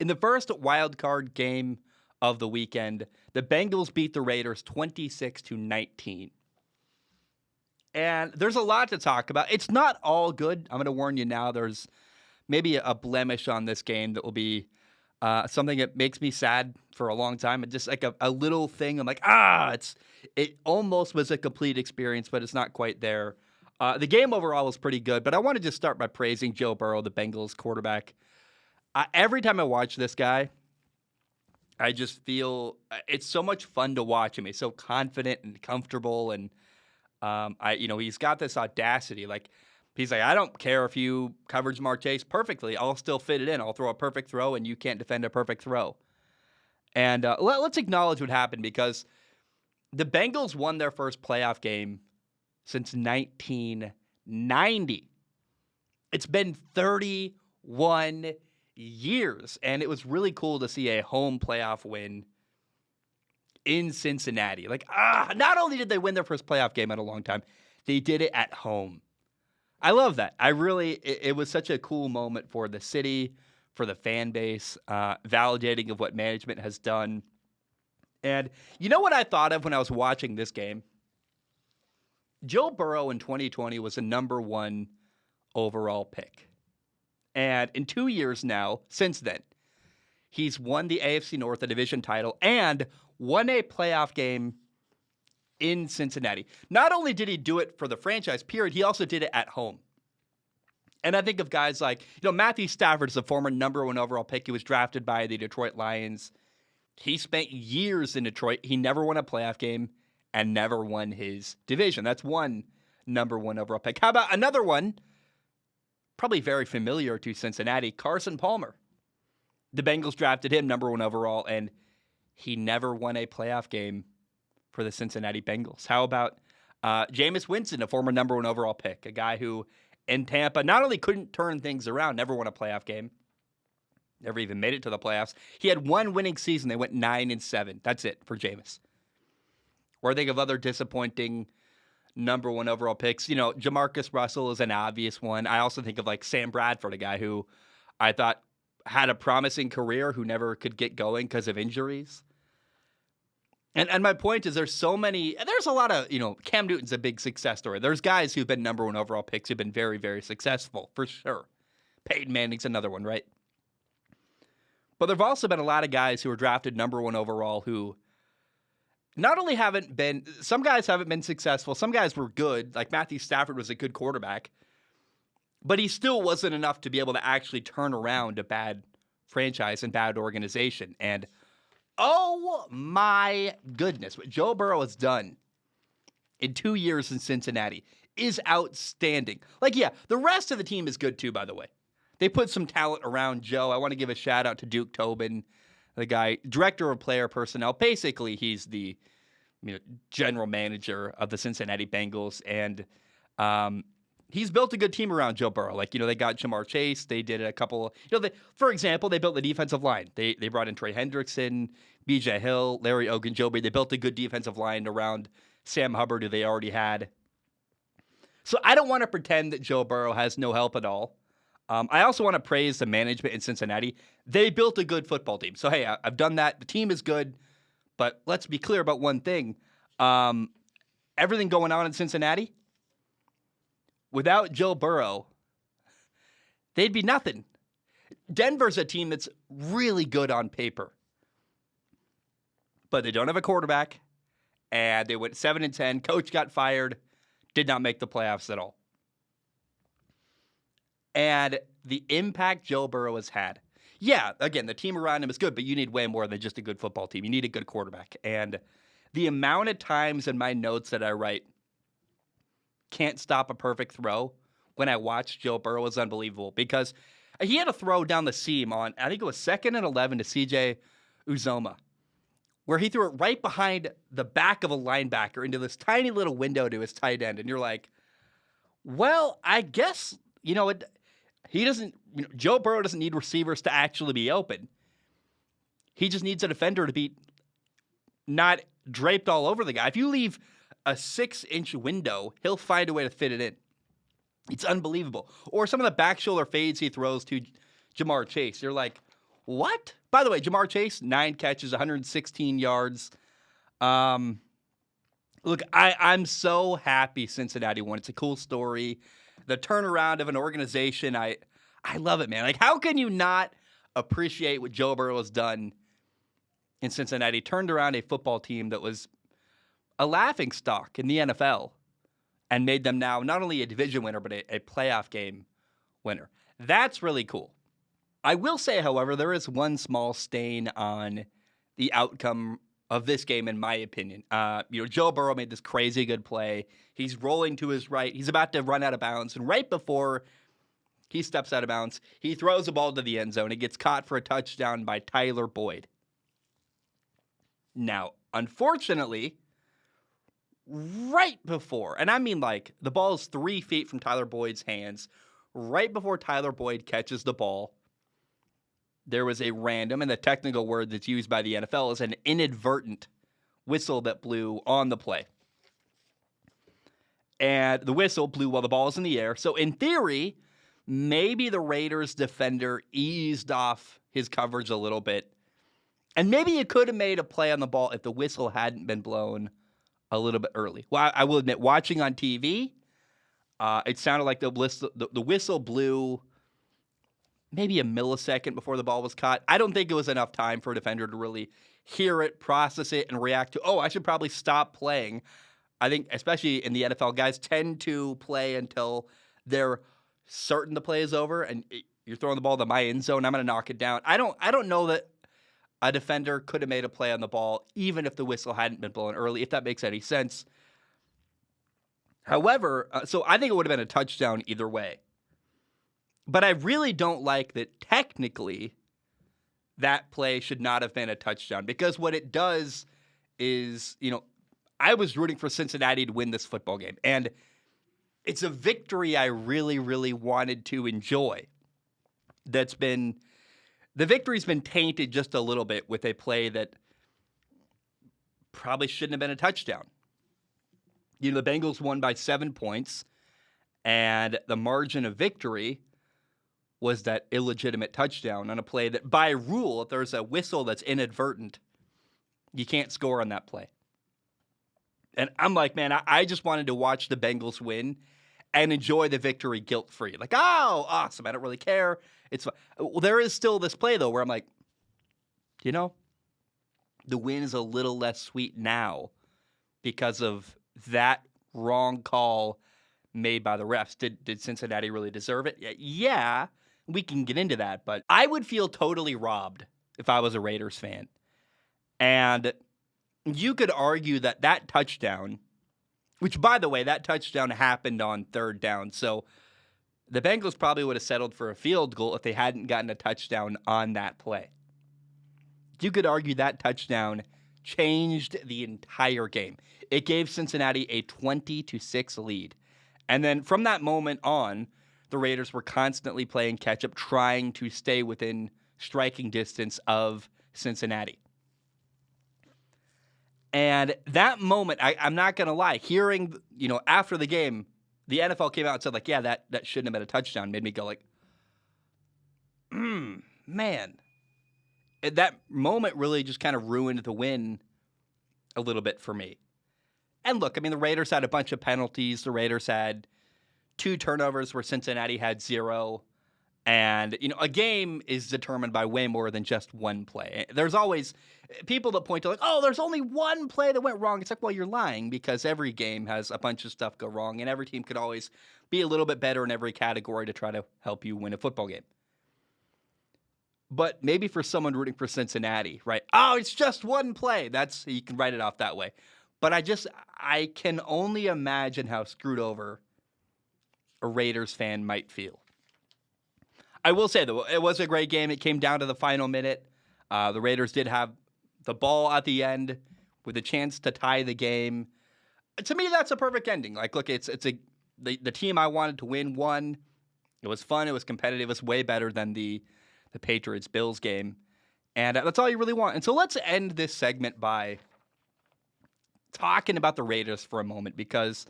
In the first wild card game of the weekend, the Bengals beat the Raiders 26-19. And there's a lot to talk about. It's not all good. I'm going to warn you now. There's maybe a blemish on this game that will be something that makes me sad for a long time. And just like a little thing. I'm like, it almost was a complete experience, but it's not quite there. The game overall was pretty good, but I want to just start by praising Joe Burrow, the Bengals quarterback. Every time I watch this guy, I just feel it's so much fun to watch him. He's so confident and comfortable, and he's got this audacity. Like he's like, I don't care if you cover Jamar Chase perfectly, I'll still fit it in. I'll throw a perfect throw, and you can't defend a perfect throw. And let's acknowledge what happened because the Bengals won their first playoff game since 1990. It's been 31 years, and it was really cool to see a home playoff win in Cincinnati. Not only did they win their first playoff game in a long time, they did it at home. I love that. It was such a cool moment for the city, for the fan base, validating of what management has done. And you know what I thought of when I was watching this game? Joe Burrow in 2020 was a number 1 overall pick. And in 2 years now, since then, he's won the AFC North, the division title, and won a playoff game in Cincinnati. Not only did he do it for the franchise, period, he also did it at home. And I think of guys like, Matthew Stafford is a former number 1 overall pick. He was drafted by the Detroit Lions. He spent years in Detroit. He never won a playoff game and never won his division. That's one number 1 overall pick. How about another one? Probably very familiar to Cincinnati, Carson Palmer. The Bengals drafted him number 1 overall, and he never won a playoff game for the Cincinnati Bengals. How about Jameis Winston, a former number 1 overall pick, a guy who in Tampa not only couldn't turn things around, never won a playoff game, never even made it to the playoffs. He had one winning season. They went 9-7. That's it for Jameis. Or think of other disappointing number 1 overall picks. Jamarcus Russell is an obvious one. I also think of like Sam Bradford, a guy who I thought had a promising career who never could get going because of injuries. And my point is there's a lot of, Cam Newton's a big success story. There's guys who've been number 1 overall picks who've been very, very successful, for sure. Peyton Manning's another one, right? But there have also been a lot of guys who were drafted number 1 overall who not only some guys haven't been successful, some guys were good, like Matthew Stafford was a good quarterback, but he still wasn't enough to be able to actually turn around a bad franchise and bad organization. And oh my goodness, what Joe Burrow has done in 2 years in Cincinnati is outstanding. The rest of the team is good too, by the way. They put some talent around Joe. I want to give a shout out to Duke Tobin, the guy, director of player personnel. Basically, he's the general manager of the Cincinnati Bengals, and he's built a good team around Joe Burrow. They got Jamar Chase. They did a couple. For example, they built the defensive line. They brought in Trey Hendrickson, B.J. Hill, Larry Ogunjobi. They built a good defensive line around Sam Hubbard, who they already had. So I don't want to pretend that Joe Burrow has no help at all. I also want to praise the management in Cincinnati. They built a good football team. So, hey, I've done that. The team is good. But let's be clear about one thing. Everything going on in Cincinnati, without Joe Burrow, they'd be nothing. Denver's a team that's really good on paper. But they don't have a quarterback. And they went 7-10. Coach got fired. Did not make the playoffs at all. And the impact Joe Burrow has had. Yeah, again, the team around him is good, but you need way more than just a good football team. You need a good quarterback. And the amount of times in my notes that I write, can't stop a perfect throw, when I watch Joe Burrow is unbelievable. Because he had a throw down the seam on, I think it was 2nd and 11 to CJ Uzoma, where he threw it right behind the back of a linebacker into this tiny little window to his tight end. And you're like, well, I guess, Joe Burrow doesn't need receivers to actually be open. He just needs a defender to be not draped all over the guy. If you leave a 6-inch window, he'll find a way to fit it in. It's unbelievable. Or some of the back shoulder fades he throws to Jamar Chase. You're like, What? By the way, Jamar Chase, 9 catches, 116 yards. Look, I'm so happy Cincinnati won. It's a cool story. The turnaround of an organization, I love it, man. Like, how can you not appreciate what Joe Burrow has done in Cincinnati? Turned around a football team that was a laughingstock in the NFL and made them now not only a division winner, but a playoff game winner. That's really cool. I will say, however, there is one small stain on the outcome of this game, in my opinion. Joe Burrow made this crazy good play. He's rolling to his right. He's about to run out of bounds. And right before he steps out of bounds, he throws the ball to the end zone. It gets caught for a touchdown by Tyler Boyd. Now, unfortunately, right before, and I mean like the ball is 3 feet from Tyler Boyd's hands, right before Tyler Boyd catches the ball, there was a random, and the technical word that's used by the NFL is an inadvertent whistle that blew on the play. And the whistle blew while the ball was in the air. So in theory, maybe the Raiders defender eased off his coverage a little bit. And maybe you could have made a play on the ball if the whistle hadn't been blown a little bit early. Well, I will admit, watching on TV, it sounded like the whistle blew maybe a millisecond before the ball was caught. I don't think it was enough time for a defender to really hear it, process it, and react to, I should probably stop playing. I think, especially in the NFL, guys tend to play until they're certain the play is over, and you're throwing the ball to my end zone, I'm going to knock it down. I don't know that a defender could have made a play on the ball, even if the whistle hadn't been blown early, if that makes any sense. However, so I think it would have been a touchdown either way. But I really don't like that technically that play should not have been a touchdown, because what it does is, I was rooting for Cincinnati to win this football game, and it's a victory I really, really wanted to enjoy. The victory's been tainted just a little bit with a play that probably shouldn't have been a touchdown. The Bengals won by 7 points, and the margin of victory was that illegitimate touchdown on a play that, by rule, if there's a whistle that's inadvertent, you can't score on that play. And I'm like, man, I just wanted to watch the Bengals win and enjoy the victory guilt-free. Like, awesome, I don't really care. It's fine. Well, there is still this play, though, where I'm like, the win is a little less sweet now because of that wrong call made by the refs. Did Cincinnati really deserve it? Yeah. We can get into that, but I would feel totally robbed if I was a Raiders fan. And you could argue that touchdown, which, by the way, that touchdown happened on 3rd down. So the Bengals probably would have settled for a field goal if they hadn't gotten a touchdown on that play. You could argue that touchdown changed the entire game. It gave Cincinnati a 20-6 lead. And then from that moment on, the Raiders were constantly playing catch-up, trying to stay within striking distance of Cincinnati. And that moment, I'm not going to lie, hearing, after the game, the NFL came out and said, like, yeah, that shouldn't have been a touchdown, made me go like, man. That moment really just kind of ruined the win a little bit for me. And look, the Raiders had a bunch of penalties. The Raiders had 2 turnovers where Cincinnati had 0. And, a game is determined by way more than just one play. There's always people that point to like, there's only one play that went wrong. It's like, well, you're lying, because every game has a bunch of stuff go wrong, and every team could always be a little bit better in every category to try to help you win a football game. But maybe for someone rooting for Cincinnati, right? It's just one play. You can write it off that way. But I can only imagine how screwed over a Raiders fan might feel. I will say, though, it was a great game. It came down to the final minute. The Raiders did have the ball at the end with a chance to tie the game. To me, that's a perfect ending. Like, look, the team I wanted to win won. It was fun. It was competitive. It was way better than the Patriots-Bills game. And that's all you really want. And so let's end this segment by talking about the Raiders for a moment, because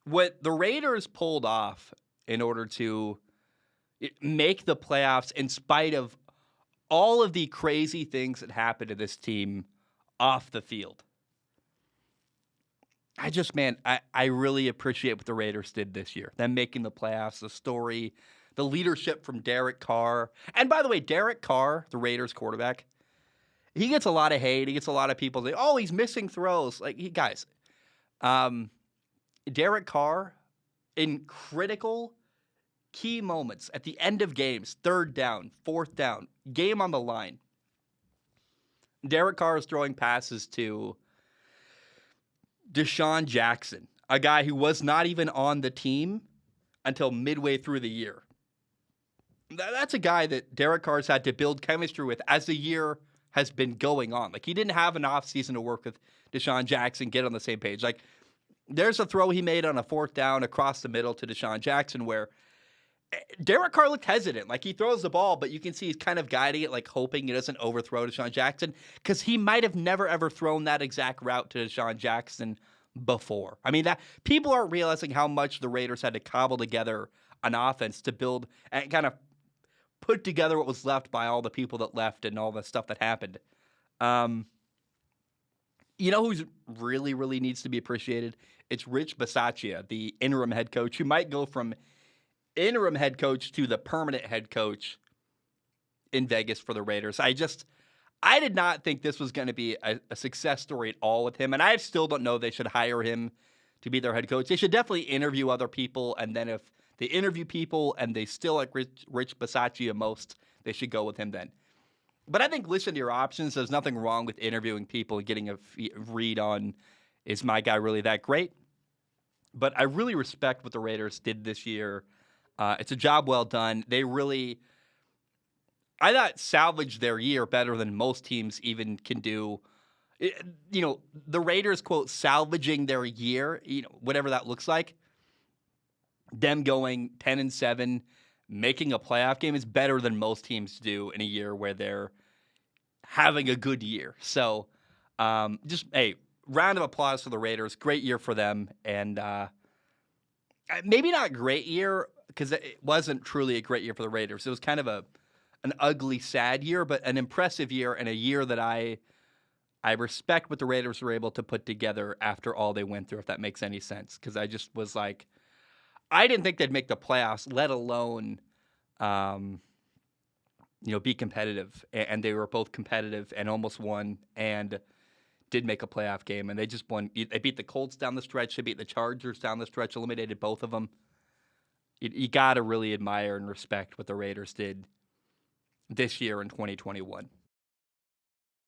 what the Raiders pulled off in order to make the playoffs in spite of all of the crazy things that happened to this team off the field. I really appreciate what the Raiders did this year. Them making the playoffs, the story, the leadership from Derek Carr. And by the way, Derek Carr, the Raiders quarterback, he gets a lot of hate. He gets a lot of people say, "Oh, he's missing throws." Guys, Derek Carr, in critical key moments at the end of games, 3rd down, 4th down, game on the line, Derek Carr is throwing passes to Deshaun Jackson, a guy who was not even on the team until midway through the year. That's a guy that Derek Carr's had to build chemistry with as the year has been going on. He didn't have an offseason to work with Deshaun Jackson, get on the same page. There's a throw he made on a 4th down across the middle to Deshaun Jackson where Derek Carr looked hesitant. He throws the ball, but you can see he's kind of guiding it, hoping he doesn't overthrow Deshaun Jackson, because he might have never, ever thrown that exact route to Deshaun Jackson before. That people aren't realizing how much the Raiders had to cobble together an offense to build and kind of put together what was left by all the people that left and all the stuff that happened. You know who's really, really needs to be appreciated? It's Rich Bisaccia, the interim head coach, who might go from interim head coach to the permanent head coach in Vegas for the Raiders. I did not think this was going to be a success story at all with him, and I still don't know they should hire him to be their head coach. They should definitely interview other people, and then if they interview people and they still like Rich Bisaccia most, they should go with him then. But I think listen to your options. There's nothing wrong with interviewing people and getting a read on, is my guy really that great? But I really respect what the Raiders did this year. It's a job well done. They really, I thought, salvaged their year better than most teams even can do. The Raiders, quote, salvaging their year, whatever that looks like, them going 10-7, making a playoff game is better than most teams do in a year where they're having a good year. So, round of applause for the Raiders. Great year for them. And maybe not great year, because it wasn't truly a great year for the Raiders. It was kind of an ugly, sad year, but an impressive year, and a year that I respect what the Raiders were able to put together after all they went through, if that makes any sense. Because I just was like, I didn't think they'd make the playoffs, let alone, be competitive. And they were both competitive and almost won and did make a playoff game. And they just won. They beat the Colts down the stretch. They beat the Chargers down the stretch, eliminated both of them. You got to really admire and respect what the Raiders did this year in 2021.